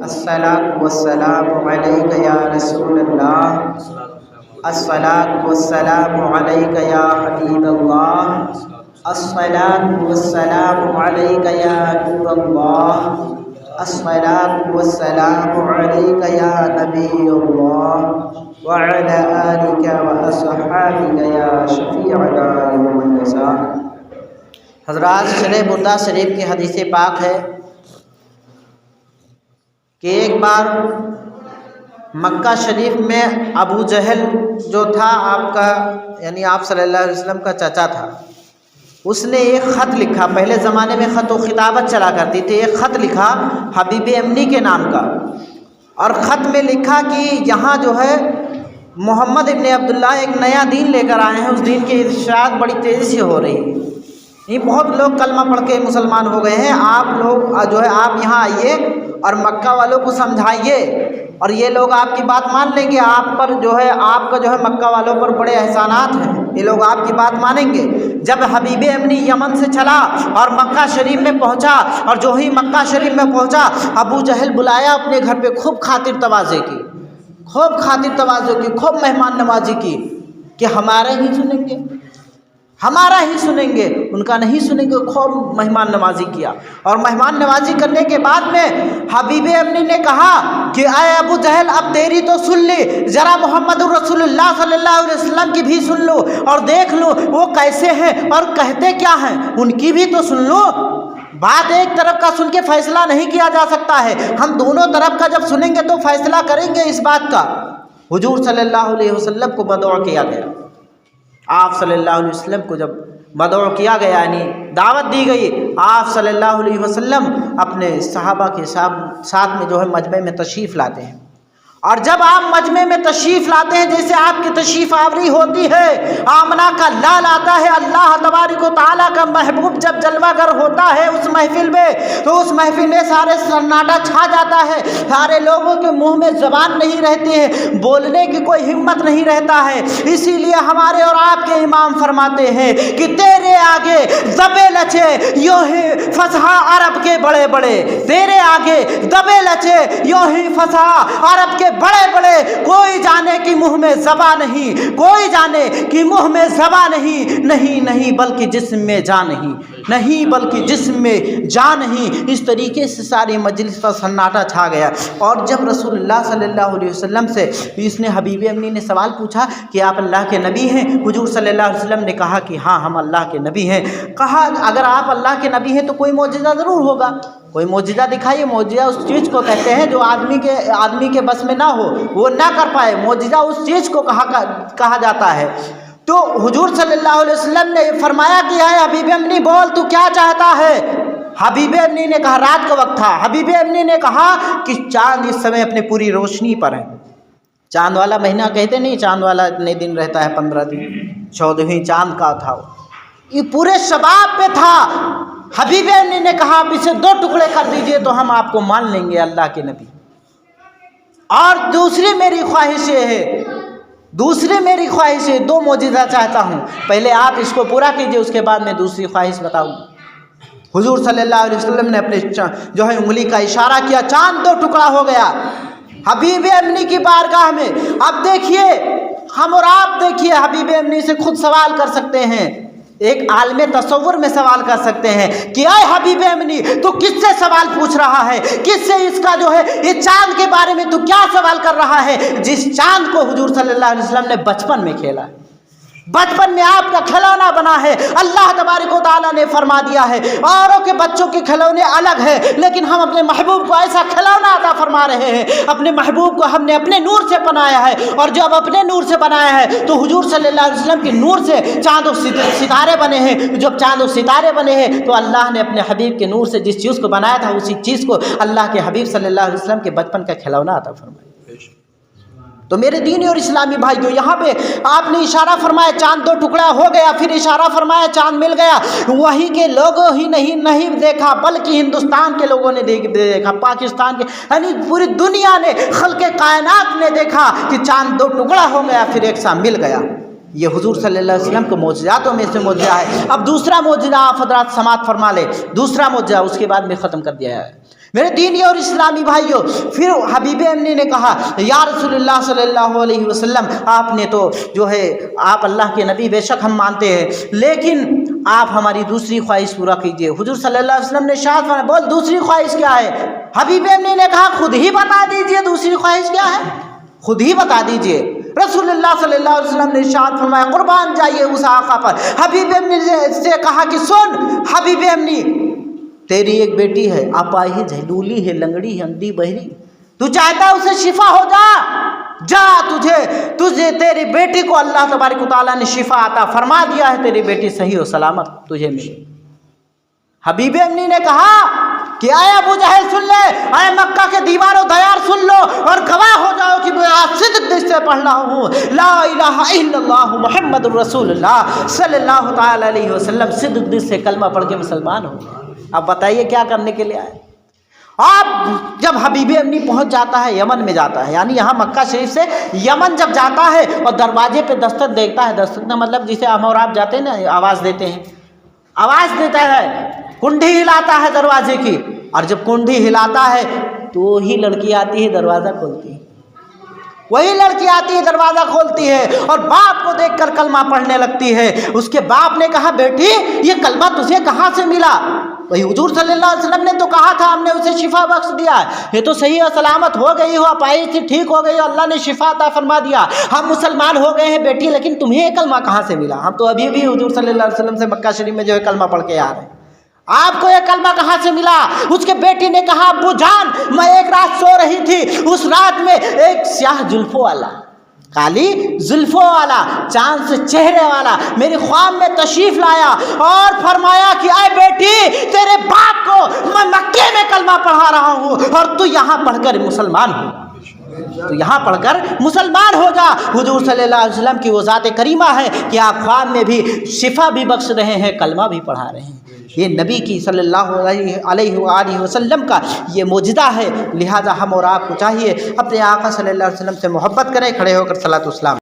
الصلاۃ والسلام علیک یا رسول اللہ، الصلاۃ والسلام علیک یا حبیب اللہ، الصلاۃ والسلام علیک یا نور اللہ، الصلاۃ والسلام علیک یا نبی اللہ وعلی آلک واصحابک یا شفیعنا یوم الحساب۔ حضرات، شرح بردہ شریف کی حدیث پاک ہے کہ ایک بار مکہ شریف میں ابو جہل جو تھا آپ کا یعنی آپ صلی اللہ علیہ وسلم کا چچا تھا، اس نے ایک خط لکھا۔ پہلے زمانے میں خط و خطابت چلا کرتی تھی۔ ایک خط لکھا حبیب امنی کے نام کا، اور خط میں لکھا کہ یہاں جو ہے محمد ابن عبداللہ ایک نیا دین لے کر آئے ہیں، اس دین کی ارشاد بڑی تیزی سے ہو رہی ہے، یہ بہت لوگ کلمہ پڑھ کے مسلمان ہو گئے ہیں، آپ لوگ جو ہے آپ یہاں آئیے اور مکہ والوں کو سمجھائیے، اور یہ لوگ آپ کی بات مان لیں گے۔ آپ پر جو ہے آپ کا جو ہے مکہ والوں پر بڑے احسانات ہیں، یہ لوگ آپ کی بات مانیں گے۔ جب حبیب امنی یمن سے چلا اور مکہ شریف میں پہنچا، اور جو ہی مکہ شریف میں پہنچا ابو جہل بلایا اپنے گھر پہ، خوب خاطر تواضع کی، خوب خاطر تواضع کی، خوب مہمان نوازی کی کہ ہمارا ہی سنیں گے، ہمارا ہی سنیں گے، ان کا نہیں سنیں گے۔ خوب مہمان نوازی کیا، اور مہمان نوازی کرنے کے بعد میں حبیب امنی نے کہا کہ اے ابو جہل، اب تیری تو سن لی، ذرا محمد الرسول اللہ صلی اللہ علیہ وسلم کی بھی سن لو اور دیکھ لو وہ کیسے ہیں اور کہتے کیا ہیں، ان کی بھی تو سن لو۔ بات ایک طرف کا سن کے فیصلہ نہیں کیا جا سکتا ہے، ہم دونوں طرف کا جب سنیں گے تو فیصلہ کریں گے اس بات کا۔ حضور صلی اللہ علیہ وسلم کو مدعو کیا گیا۔ آپ صلی اللہ علیہ وسلم کو جب مدعو کیا گیا یعنی دعوت دی گئی، آپ صلی اللہ علیہ وسلم اپنے صحابہ کے ساتھ میں جو ہے مجمع میں تشریف لاتے ہیں، اور جب آپ مجمع میں تشریف لاتے ہیں، جیسے آپ کی تشریف آوری ہوتی ہے، آمنہ کا لال آتا ہے، اللہ تبارک و تعالیٰ کا محبوب جب جلوہ گر ہوتا ہے اس محفل میں، تو اس محفل میں سارے سناٹا چھا جاتا ہے، سارے لوگوں کے منہ میں زبان نہیں رہتی ہے، بولنے کی کوئی ہمت نہیں رہتا ہے۔ اسی لیے ہمارے اور آپ کے امام فرماتے ہیں کہ تیرے آگے دبے لچے یوں ہی فصحا عرب کے بڑے بڑے، تیرے آگے دبے لچے یوں ہی فصحا عرب کے بڑے بڑے، کوئی جانے کہ منہ میں زبان نہیں، کوئی جانے کہ منہ میں زبان نہیں، نہیں بلکہ جسم میں جان نہیں، نہیں بلکہ جسم میں جان نہیں۔ اس طریقے سے ساری مجلس پر سناٹا چھا گیا، اور جب رسول اللہ صلی اللہ علیہ وسلم سے اس نے حبیب امنی نے سوال پوچھا کہ آپ اللہ کے نبی ہیں، حضور صلی اللہ علیہ وسلم نے کہا کہ ہاں ہم اللہ کے نبی ہیں۔ کہا اگر آپ اللہ کے نبی ہیں تو کوئی معجزہ ضرور ہوگا، کوئی معجزہ دکھائیے۔ معجزہ اس چیز کو کہتے ہیں جو آدمی کے بس میں نہ ہو، وہ نہ کر پائے، معجزہ اس چیز کو کہا جاتا ہے۔ تو حضور صلی اللہ علیہ وسلم نے فرمایا کہ اے حبیب امنی بول تو کیا چاہتا ہے۔ حبیب امنی نے کہا، رات کا وقت تھا، حبیب امنی نے کہا کہ چاند اس سمے اپنے پوری روشنی پر ہے۔ چاند والا مہینہ کہتے نہیں، چاند والا اتنے دن رہتا ہے، 15 دن، 14ویں چاند کا تھا، یہ پورے شباب پہ تھا۔ حبیب امنی نے کہا آپ اسے 2 ٹکڑے کر دیجئے تو ہم آپ کو مان لیں گے اللہ کے نبی۔ اور دوسری میری خواہش یہ ہے، 2 معجزہ چاہتا ہوں، پہلے آپ اس کو پورا کیجئے، اس کے بعد میں دوسری خواہش بتاؤں۔ حضور صلی اللہ علیہ وسلم نے اپنے جو ہے انگلی کا اشارہ کیا، چاند 2 ٹکڑا ہو گیا حبیب امنی کی بارگاہ میں۔ اب دیکھیے، ہم اور آپ دیکھیے، حبیب امنی سے خود سوال کر سکتے ہیں، ایک عالم تصور میں سوال کر سکتے ہیں کہ اے حبیب امنی تو کس سے سوال پوچھ رہا ہے، کس سے اس کا جو ہے یہ چاند کے بارے میں تو کیا سوال کر رہا ہے، جس چاند کو حضور صلی اللہ علیہ وسلم نے بچپن میں کھیلا، بچپن میں آپ کا کھلونا بنا ہے۔ اللہ تبارک و تعالیٰ نے فرما دیا ہے اوروں کے بچوں کے کھلونے الگ ہیں، لیکن ہم اپنے محبوب کو ایسا کھلونا عطا فرما رہے ہیں، اپنے محبوب کو ہم نے اپنے نور سے بنایا ہے، اور جب اپنے نور سے بنایا ہے تو حضور صلی اللہ علیہ وسلم کے نور سے چاند و ستارے بنے ہیں۔ جب چاند و ستارے بنے ہیں تو اللہ نے اپنے حبیب کے نور سے جس چیز کو بنایا تھا اسی چیز کو اللہ کے حبیب صلی اللہ علیہ وسلم کے بچپن کا کھلونا عطا فرمایا۔ تو میرے دینی اور اسلامی بھائیوں، یہاں پہ آپ نے اشارہ فرمایا چاند 2 ٹکڑا ہو گیا، پھر اشارہ فرمایا چاند مل گیا۔ وہی کے لوگوں ہی نہیں دیکھا، بلکہ ہندوستان کے لوگوں نے دیکھا، پاکستان کے یعنی پوری دنیا نے، خلق کائنات نے دیکھا کہ چاند 2 ٹکڑا ہو گیا، پھر ایک سا مل گیا۔ یہ حضور صلی اللہ علیہ وسلم کو معجزاتوں میں سے معجزہ ہے۔ اب دوسرا معجزہ آپ حضرات سماعت فرما لے، دوسرا معجزہ اس کے بعد میں ختم کر دیا ہے۔ میرے دینی اور اسلامی بھائیوں، پھر حبیب امنی نے کہا یا رسول اللہ صلی اللہ علیہ وسلم، آپ نے تو جو ہے آپ اللہ کے نبی بے شک ہم مانتے ہیں، لیکن آپ ہماری دوسری خواہش پورا کیجئے۔ حضور صلی اللہ علیہ وسلم نے ارشاد فرمایا، بول دوسری خواہش کیا ہے؟ حبیب امنی نے کہا خود ہی بتا دیجئے دوسری خواہش کیا ہے، خود ہی بتا دیجئے۔ رسول اللہ صلی اللہ علیہ وسلم نے ارشاد فرمایا قربان جائیے اس آقا پر۔ حبیب امنی سے کہا کہ سن حبیب امنی، تیری ایک بیٹی ہے، اپاہج ہے، لولی ہے، لنگڑی ہے، اندھی بہری، تو چاہتا ہے اسے شفا ہو جا تجھے تیری بیٹی کو اللہ تبارک و تعالیٰ نے شفا عطا فرما دیا ہے، تیری بیٹی صحیح و سلامت تجھے ملے۔ حبیب امنی نے کہا کہ اے ابو جہل سن لے، اے مکہ کے دیوار و دیار سن لو اور گواہ ہو جاؤ کہ میں آج صدق دل سے پڑھ رہا ہوں لا الہ الا اللہ محمد الرسول اللہ صلی اللہ تعالی علیہ وسلم، صدق دل سے کلمہ پڑھ کے مسلمان ہو۔ اب بتائیے کیا کرنے کے لیے آئے؟ آپ جب حبیب امنی پہنچ جاتا ہے، یمن میں جاتا ہے، یعنی یہاں مکہ شریف سے یمن جب جاتا ہے اور دروازے پہ دستک دیکھتا ہے، دستک کا مطلب جسے ہم اور آپ جاتے ہیں نا، آواز دیتے ہیں، آواز دیتا ہے، کنڈی ہلاتا ہے دروازے کی، اور جب کنڈی ہلاتا ہے تو وہی لڑکی آتی ہے دروازہ کھولتی ہے، وہی لڑکی آتی ہے دروازہ کھولتی ہے اور باپ کو دیکھ کر کلمہ پڑھنے لگتی ہے۔ اس کے باپ نے کہا بیٹی یہ کلمہ تجھے کہاں سے ملا؟ وہی حضور صلی اللہ علیہ وسلم نے تو کہا تھا ہم نے اسے شفا بخش دیا ہے، یہ تو صحیح اور سلامت ہو گئی ہو، اپاہج تھی ٹھیک ہو گئی، اللہ نے شفا عطا فرما دیا، ہم مسلمان ہو گئے ہیں بیٹی، لیکن تمہیں یہ کلمہ کہاں سے ملا؟ ہم تو ابھی بھی حضور صلی اللہ علیہ وسلم سے مکہ شریف میں جو ہے کلمہ پڑھ کے آ رہے ہیں، آپ کو یہ کلمہ کہاں سے ملا؟ اس کے بیٹی نے کہا ابو جان میں ایک رات سو رہی تھی، اس رات میں ایک سیاہ زلفوں والا، کالی زلفوں والا، چاند سے چہرے والا میری خواب میں تشریف لایا اور فرمایا کہ اے بیٹی تیرے باپ کو میں مکے میں کلمہ پڑھا رہا ہوں اور تو یہاں پڑھ کر مسلمان ہو، تو یہاں پڑھ کر مسلمان ہو جا۔ حضور صلی اللہ علیہ وسلم کی وہ ذات کریمہ ہے کہ آپ خواب میں بھی شفا بھی بخش رہے ہیں، کلمہ بھی پڑھا رہے ہیں۔ یہ نبی کی صلی اللہ علیہ وآلہ وسلم کا یہ معجزہ ہے، لہٰذا ہم اور آپ کو چاہیے اپنے آقا صلی اللہ علیہ وسلم سے محبت کریں۔ کھڑے ہو کر صلاۃ والسلام